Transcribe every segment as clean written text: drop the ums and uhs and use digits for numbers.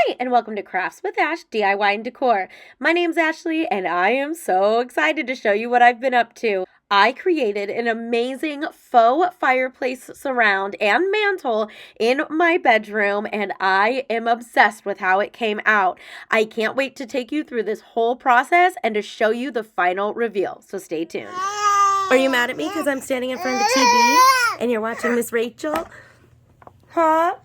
Hi, and welcome to Crafts with Ash DIY and Decor. My name's Ashley, and I am so excited to show you what I've been up to. I created an amazing faux fireplace surround and mantle in my bedroom, and I am obsessed with how it came out. I can't wait to take you through this whole process and to show you the final reveal, so stay tuned. Are you mad at me because I'm standing in front of the TV and you're watching Miss Rachel? Huh?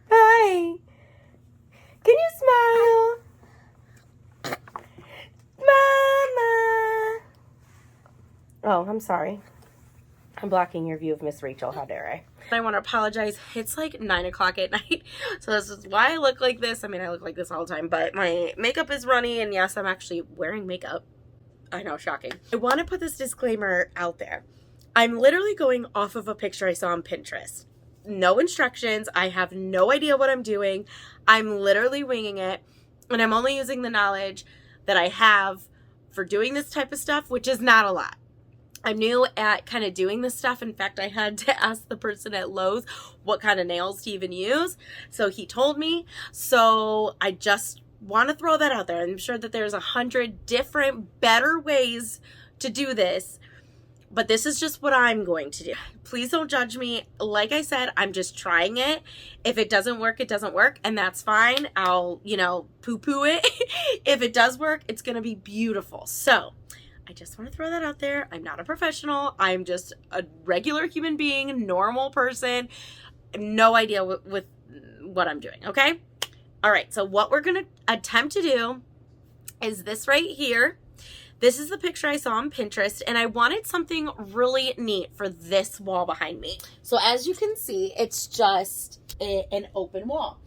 Hi. Can you smile? Mama. Oh, I'm sorry. I'm blocking your view of Miss Rachel. How dare I? I want to apologize. It's like 9 o'clock at night. So this is why I look like this. I mean, I look like this all the time, but my makeup is runny, and yes, I'm actually wearing makeup. I know, shocking. I want to put this disclaimer out there. I'm literally going off of a picture I saw on Pinterest. No instructions. I have no idea what I'm doing. I'm literally winging it, and I'm only using the knowledge that I have for doing this type of stuff, which is not a lot. I'm new at kind of doing this stuff. In fact, I had to ask the person at Lowe's what kind of nails to even use. So he told me. So I just want to throw that out there. I'm sure that there's 100 different better ways to do this, but this is just what I'm going to do. Please don't judge me. Like I said, I'm just trying it. If it doesn't work, it doesn't work, and that's fine. I'll, poo-poo it. If it does work, it's going to be beautiful. So I just want to throw that out there. I'm not a professional. I'm just a regular human being, normal person. No idea with what I'm doing, okay? All right, so what we're going to attempt to do is this right here. This is the picture I saw on Pinterest, and I wanted something really neat for this wall behind me. So as you can see, it's just an open wall.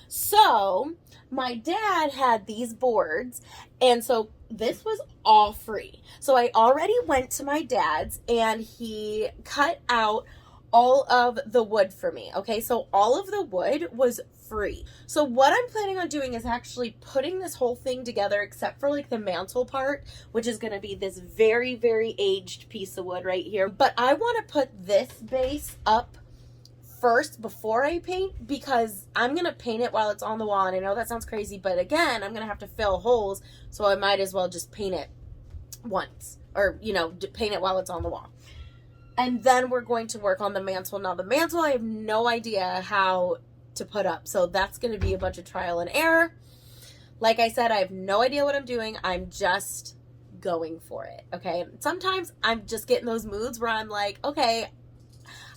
So my dad had these boards, and so this was all free. So I already went to my dad's, and he cut out all of the wood for me. Okay, so all of the wood was free. So what I'm planning on doing is actually putting this whole thing together, except for like the mantle part, which is going to be this very, very aged piece of wood right here. But I want to put this base up first before I paint, because I'm going to paint it while it's on the wall. And I know that sounds crazy, but again, I'm going to have to fill holes. So I might as well just paint it once, or, paint it while it's on the wall. And then we're going to work on the mantle. Now the mantle, I have no idea how to put up. So that's going to be a bunch of trial and error. Like I said, I have no idea what I'm doing. I'm just going for it. Okay. Sometimes I'm just getting those moods where I'm like, okay,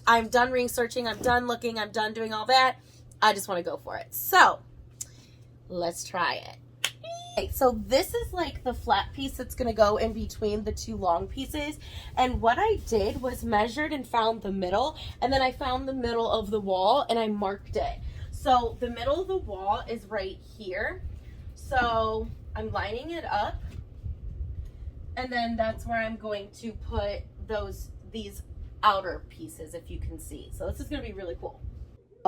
I'm done researching. I'm done looking. I'm done doing all that. I just want to go for it. So let's try it. Okay, so this is like the flat piece that's going to go in between the two long pieces. And what I did was measured and found the middle. And then I found the middle of the wall and I marked it. So the middle of the wall is right here. So I'm lining it up. And then that's where I'm going to put these outer pieces, if you can see. So this is going to be really cool.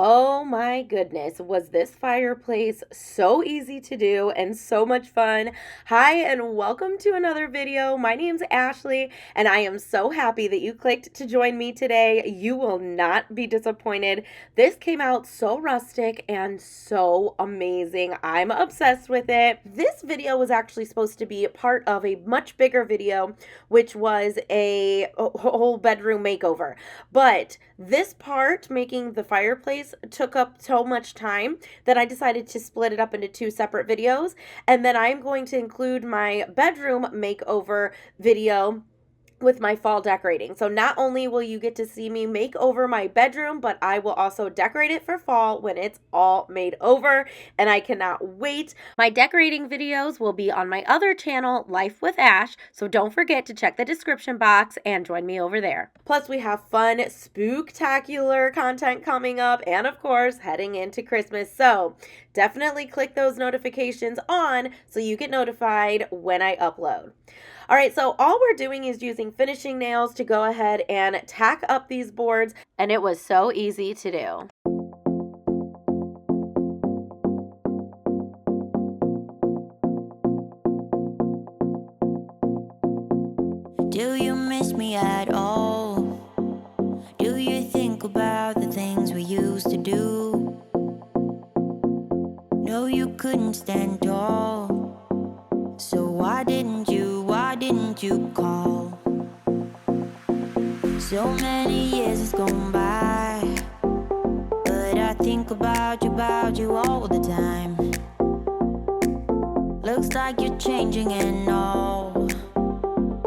Oh my goodness, was this fireplace so easy to do and so much fun. Hi, and welcome to another video. My name's Ashley, and I am so happy that you clicked to join me today. You will not be disappointed. This came out so rustic and so amazing. I'm obsessed with it. This video was actually supposed to be part of a much bigger video, which was a whole bedroom makeover. But this part, making the fireplace, took up so much time that I decided to split it up into 2 separate videos. And then I'm going to include my bedroom makeover video with my fall decorating. So not only will you get to see me make over my bedroom, but I will also decorate it for fall when it's all made over, and I cannot wait. My decorating videos will be on my other channel, Life with Ash, so don't forget to check the description box and join me over there. Plus we have fun, spooktacular content coming up, and of course, heading into Christmas. So definitely click those notifications on so you get notified when I upload. All right, so all we're doing is using finishing nails to go ahead and tack up these boards, and it was so easy to do. Do you miss me at all? Do you think about the things we used to do? know you couldn't stand tall. So why didn't you call? So many years has gone by, but I think about you all the time. Looks like you're changing and all,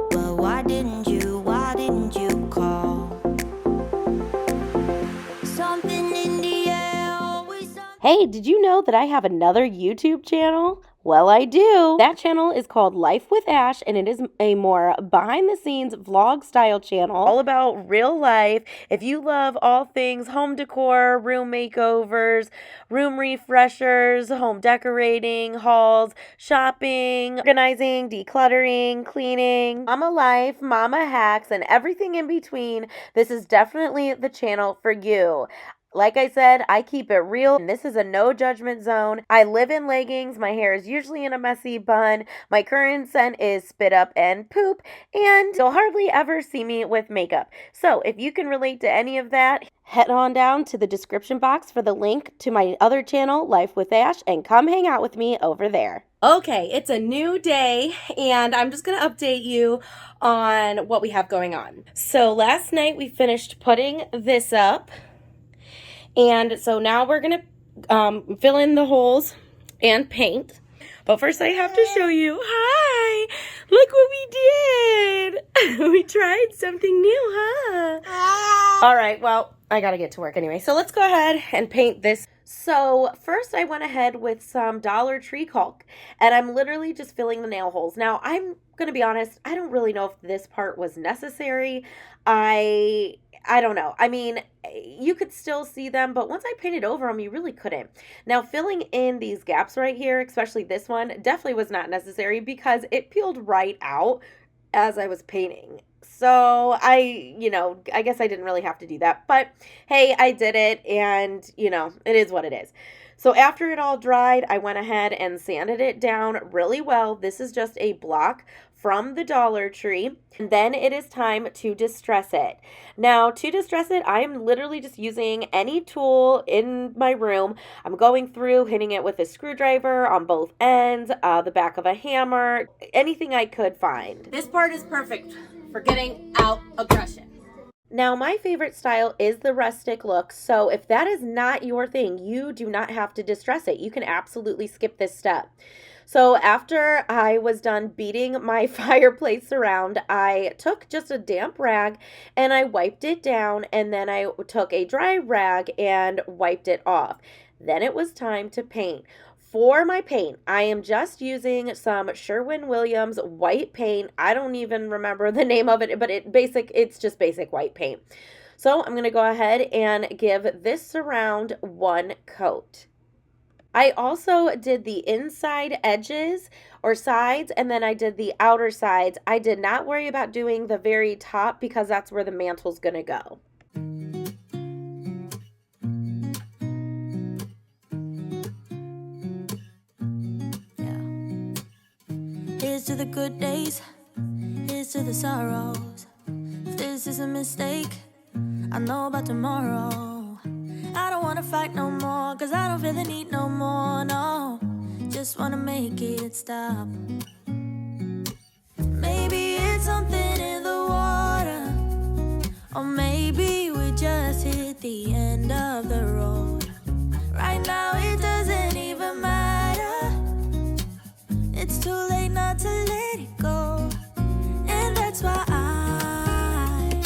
but why didn't you call? Something in the air, always. Hey, did you know that I have another YouTube channel? Well, I do. That channel is called Life with Ash, and it is a more behind-the-scenes vlog style channel all about real life. If you love all things home decor, room makeovers, room refreshers, home decorating, hauls, shopping, organizing, decluttering, cleaning, mama life, mama hacks, and everything in between, this is definitely the channel for you. Like I said, I keep it real, and this is a no judgment zone. I live in leggings. My hair is usually in a messy bun. My current scent is spit up and poop, and you'll hardly ever see me with makeup. So if you can relate to any of that, head on down to the description box for the link to my other channel, Life with Ash, and come hang out with me over there. Okay, it's a new day, and I'm just going to update you on what we have going on. So last night we finished putting this up. And so now we're going to fill in the holes and paint. But first I have to show you. Hi! Look what we did! We tried something new, huh? All right, well, I got to get to work anyway. So let's go ahead and paint this. So first I went ahead with some Dollar Tree caulk. And I'm literally just filling the nail holes. Now, I'm going to be honest, I don't really know if this part was necessary. I don't know. I mean, you could still see them, but once I painted over them, you really couldn't. Now, filling in these gaps right here, especially this one, definitely was not necessary because it peeled right out as I was painting. So I guess I didn't really have to do that. But hey, I did it, and, it is what it is. So after it all dried, I went ahead and sanded it down really well. This is just a block from the Dollar Tree. And then it is time to distress it. Now, to distress it, I am literally just using any tool in my room. I'm going through, hitting it with a screwdriver on both ends, the back of a hammer, anything I could find. This part is perfect for getting out aggression. Now, my favorite style is the rustic look, so if that is not your thing, you do not have to distress it. You can absolutely skip this step. So after I was done beating my fireplace around, I took just a damp rag and I wiped it down, and then I took a dry rag and wiped it off. Then it was time to paint. For my paint, I am just using some Sherwin-Williams white paint. I don't even remember the name of it, but it's just basic white paint. So I'm going to go ahead and give this surround one coat. I also did the inside edges or sides, and then I did the outer sides. I did not worry about doing the very top because that's where the mantle's going to go. Here's to the good days, here's to the sorrows. If this is a mistake, I know about tomorrow. I don't wanna fight no more, cause I don't feel the need no more, no. Just wanna make it stop. Maybe it's something in the water, or maybe we just hit the end of the road. Right now it doesn't even matter. It's too late not to let it go. And that's why I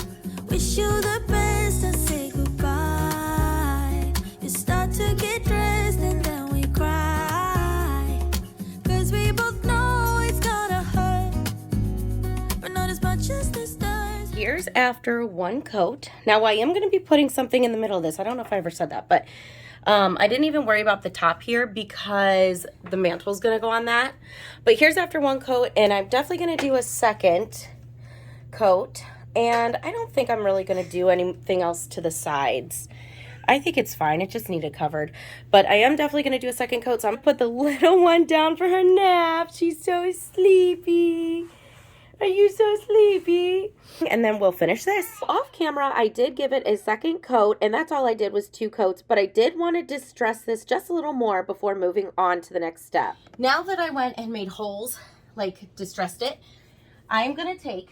wish you the best and say goodbye. You start to get dressed and then we cry, cause we both know it's gonna hurt, but not as much as this does. Here's after one coat. Now I am going to be putting something in the middle of this. I don't know if I ever said that, but I didn't even worry about the top here because the mantle's going to go on that. But here's after one coat, and I'm definitely going to do a second coat. And I don't think I'm really going to do anything else to the sides. I think it's fine. It just needed covered. But I am definitely going to do a second coat. So I'm going to put the little one down for her nap. She's so sleepy. Are you so sleepy? And then we'll finish this. Off camera, I did give it a second coat, and that's all I did was 2 coats, but I did want to distress this just a little more before moving on to the next step. Now that I went and made holes, like distressed it, I'm going to take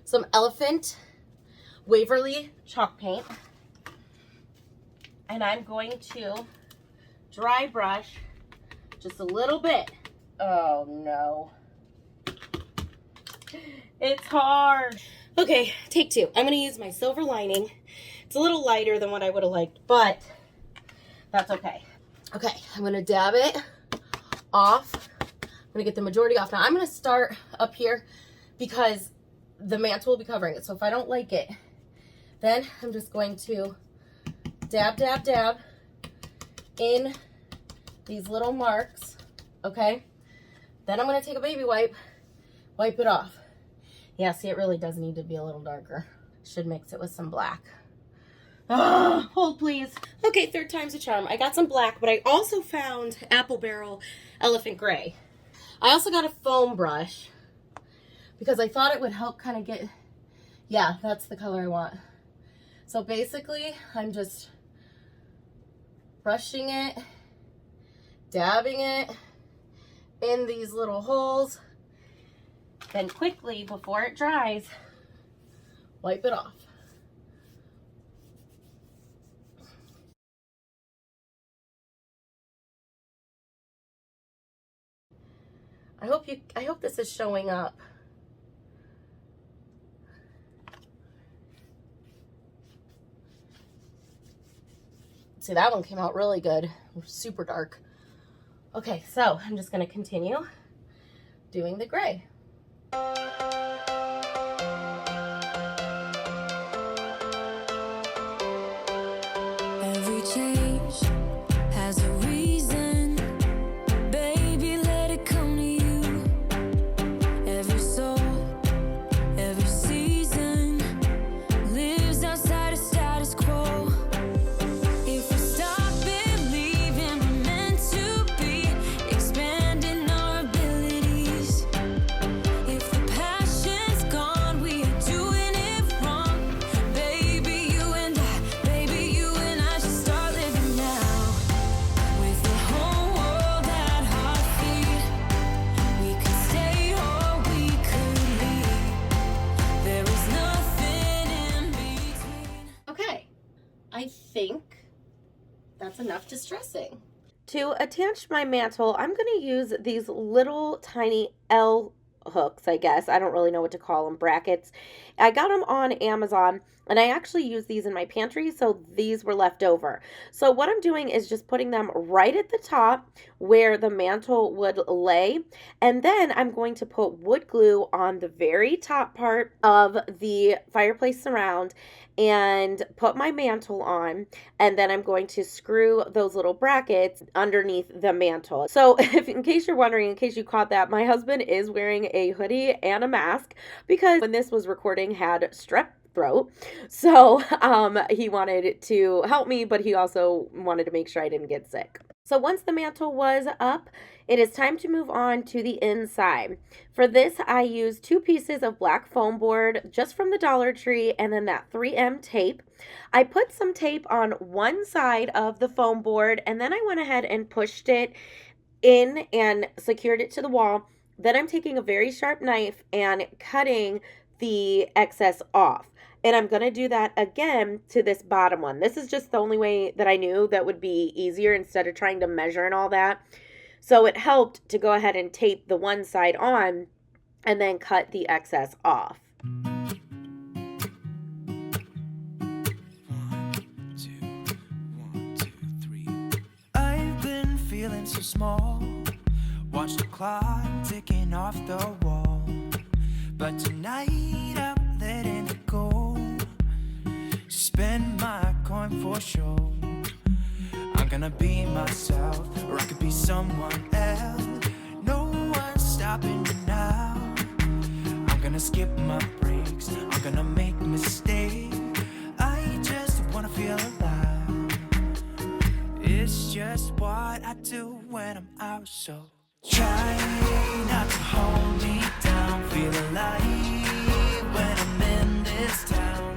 some Elephant Waverly chalk paint, and I'm going to dry brush just a little bit. Oh no. It's hard. Okay, take 2. I'm going to use my silver lining. It's a little lighter than what I would have liked, but that's okay. Okay, I'm going to dab it off. I'm going to get the majority off. Now, I'm going to start up here because the mantle will be covering it. So if I don't like it, then I'm just going to dab, dab, dab in these little marks, okay? Then I'm going to take a baby wipe, wipe it off. Yeah, see, it really does need to be a little darker. Should mix it with some black. Hold, please. Okay, 3rd time's a charm. I got some black, but I also found Apple Barrel Elephant Gray. I also got a foam brush because I thought it would help kind of get, yeah, that's the color I want. So basically, I'm just brushing it, dabbing it in these little holes. Then quickly, before it dries, wipe it off. I hope this is showing up. See, that one came out really good. Super dark. Okay, so I'm just going to continue doing the gray. Every change has a reason. Baby, let it come to you. Every soul, every season lives outside of status quo. If we stop believing we're meant to be, expanding our abilities. If the passion's gone, we are doing it wrong. Baby, you and I should start living now. With the whole world at our feet, we could stay or we could leave. There is nothing in between. Okay, I think that's enough distressing. To attach my mantle, I'm going to use these little tiny L hooks, I guess. I don't really know what to call them, brackets. I got them on Amazon, and I actually use these in my pantry, so these were left over. So what I'm doing is just putting them right at the top where the mantle would lay, and then I'm going to put wood glue on the very top part of the fireplace surround and put my mantle on, and then I'm going to screw those little brackets underneath the mantle. So if, in case you're wondering, in case you caught that, my husband is wearing a hoodie and a mask because when this was recording had strep throat. So he wanted to help me, but he also wanted to make sure I didn't get sick. So once the mantle was up, it is time to move on to the inside. For this, I used 2 pieces of black foam board just from the Dollar Tree and then that 3M tape. I put some tape on one side of the foam board and then I went ahead and pushed it in and secured it to the wall. Then I'm taking a very sharp knife and cutting the excess off. And I'm going to do that again to this bottom one. This is just the only way that I knew that would be easier instead of trying to measure and all that. So it helped to go ahead and tape the one side on and then cut the excess off. 1, 2, 1, 2, 3. I've been feeling so small. Watch the clock ticking off the wall. But tonight I'm letting it go. Spend my coin for sure. I'm gonna be myself, or I could be someone else. No one's stopping me now. I'm gonna skip my breaks, I'm gonna make mistakes. I just wanna feel alive. It's just what I do when I'm out, so try not to hold me down. feel alive when I'm in this town.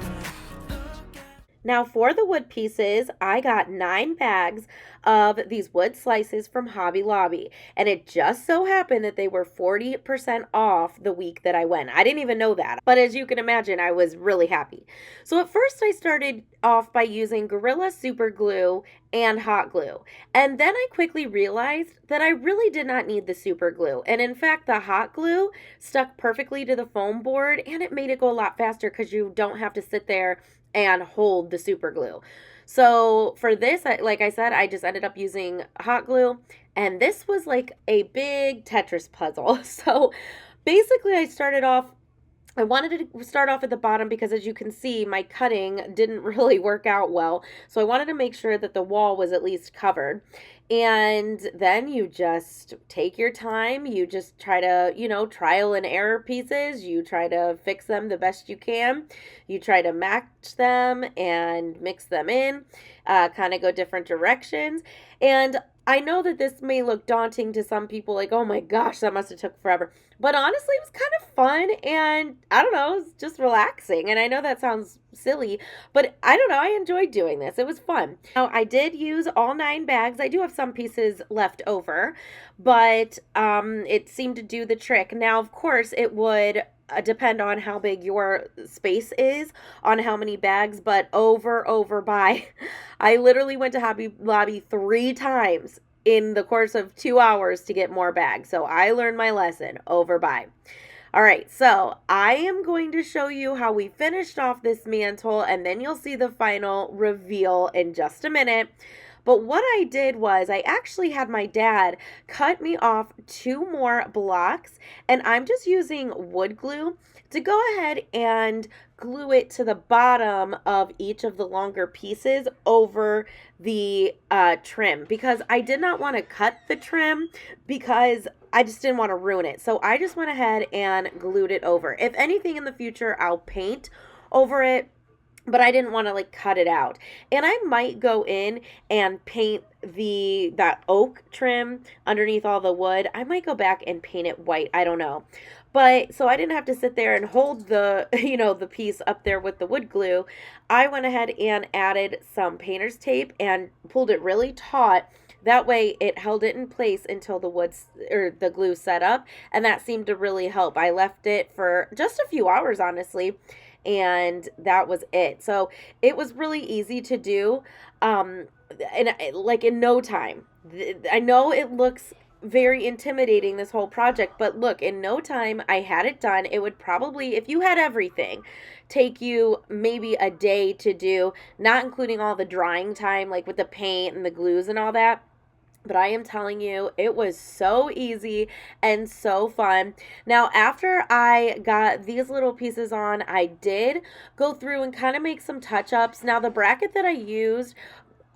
Now for the wood pieces, I got 9 bags of these wood slices from Hobby Lobby, and it just so happened that they were 40% off the week that I went. I didn't even know that, but as you can imagine, I was really happy. So at first I started off by using Gorilla Super Glue and hot glue, and then I quickly realized that I really did not need the super glue, and in fact the hot glue stuck perfectly to the foam board, and it made it go a lot faster because you don't have to sit there and hold the super glue. So for this, like I said, I just ended up using hot glue, and this was like a big Tetris puzzle. So basically I wanted to start off at the bottom because, as you can see, my cutting didn't really work out well. So I wanted to make sure that the wall was at least covered. And then you just take your time. You just try to, trial and error pieces. You try to fix them the best you can. You try to match them and mix them in, kind of go different directions. And I know that this may look daunting to some people, like, oh my gosh, that must have took forever. But honestly, it was kind of fun, and I don't know, it was just relaxing. And I know that sounds silly, but I don't know, I enjoyed doing this. It was fun. Now, I did use all 9 bags. I do have some pieces left over, but it seemed to do the trick. Now, of course, it would depend on how big your space is on how many bags, but overbuy. I literally went to Hobby Lobby 3 times in the course of 2 hours to get more bags. So I learned my lesson, overbuy. All right, so I am going to show you how we finished off this mantle, and then you'll see the final reveal in just a minute. But what I did was I actually had my dad cut me off 2 more blocks, and I'm just using wood glue to go ahead and glue it to the bottom of each of the longer pieces over the trim, because I did not want to cut the trim because I just didn't want to ruin it. So I just went ahead and glued it over. If anything in the future, I'll paint over it, but I didn't want to like cut it out. And I might go in and paint that oak trim underneath all the wood. I might go back and paint it white. I don't know. But so I didn't have to sit there and hold the, the piece up there with the wood glue. I went ahead and added some painter's tape and pulled it really taut. That way it held it in place until the glue set up, and that seemed to really help. I left it for just a few hours, honestly, and that was it. So it was really easy to do, and like in no time. I know it looks very intimidating, this whole project, but look, in no time I had it done. It would probably, if you had everything, take you maybe a day to do, not including all the drying time, like with the paint and the glues and all that. But I am telling you, it was so easy and so fun. Now, after I got these little pieces on, I did go through and kind of make some touch-ups. Now, the bracket that I used,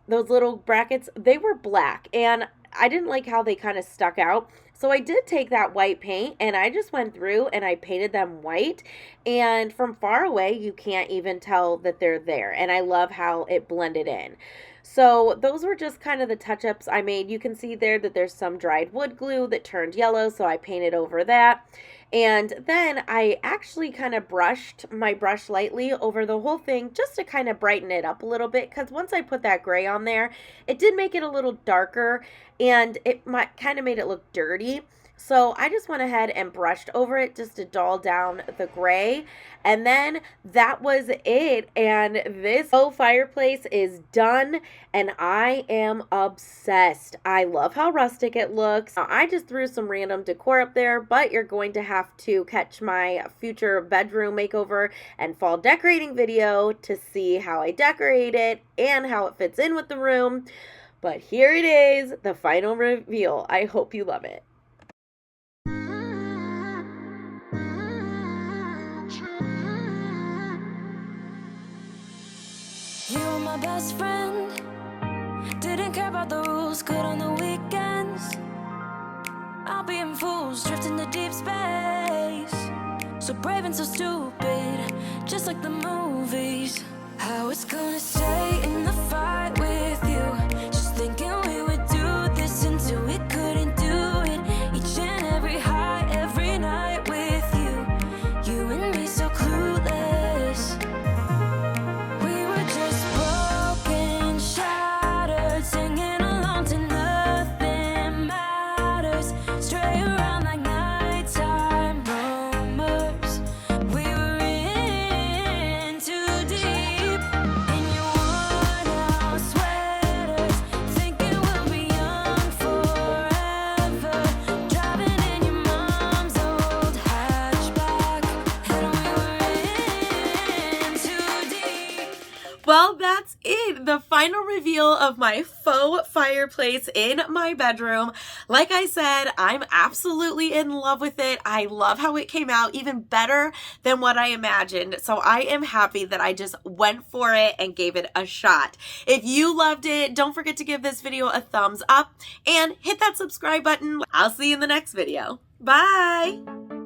those little brackets, they were black, and I didn't like how they kind of stuck out. So I did take that white paint, and I just went through and I painted them white. And from far away, you can't even tell that they're there. And I love how it blended in. So those were just kind of the touch-ups I made. You can see there that there's some dried wood glue that turned yellow, so I painted over that. And then I actually kind of brushed my brush lightly over the whole thing just to kind of brighten it up a little bit, because once I put that gray on there, it did make it a little darker, and it kind of made it look dirty. So I just went ahead and brushed over it just to dull down the gray. And then that was it. And this faux fireplace is done, and I am obsessed. I love how rustic it looks. Now, I just threw some random decor up there, but you're going to have to catch my future bedroom makeover and fall decorating video to see how I decorate it and how it fits in with the room. But here it is, the final reveal. I hope you love it. You were my best friend, didn't care about the rules, good on the weekends. I'll be in fools, drifting to deep space, so brave and so stupid, just like the movies. How it's gonna stay in the fight with you, just thinking we would do this until we couldn't do it. Each and every high, every night with you, final reveal of my faux fireplace in my bedroom. Like I said, I'm absolutely in love with it. I love how it came out, even better than what I imagined. So I am happy that I just went for it and gave it a shot. If you loved it, don't forget to give this video a thumbs up and hit that subscribe button. I'll see you in the next video. Bye!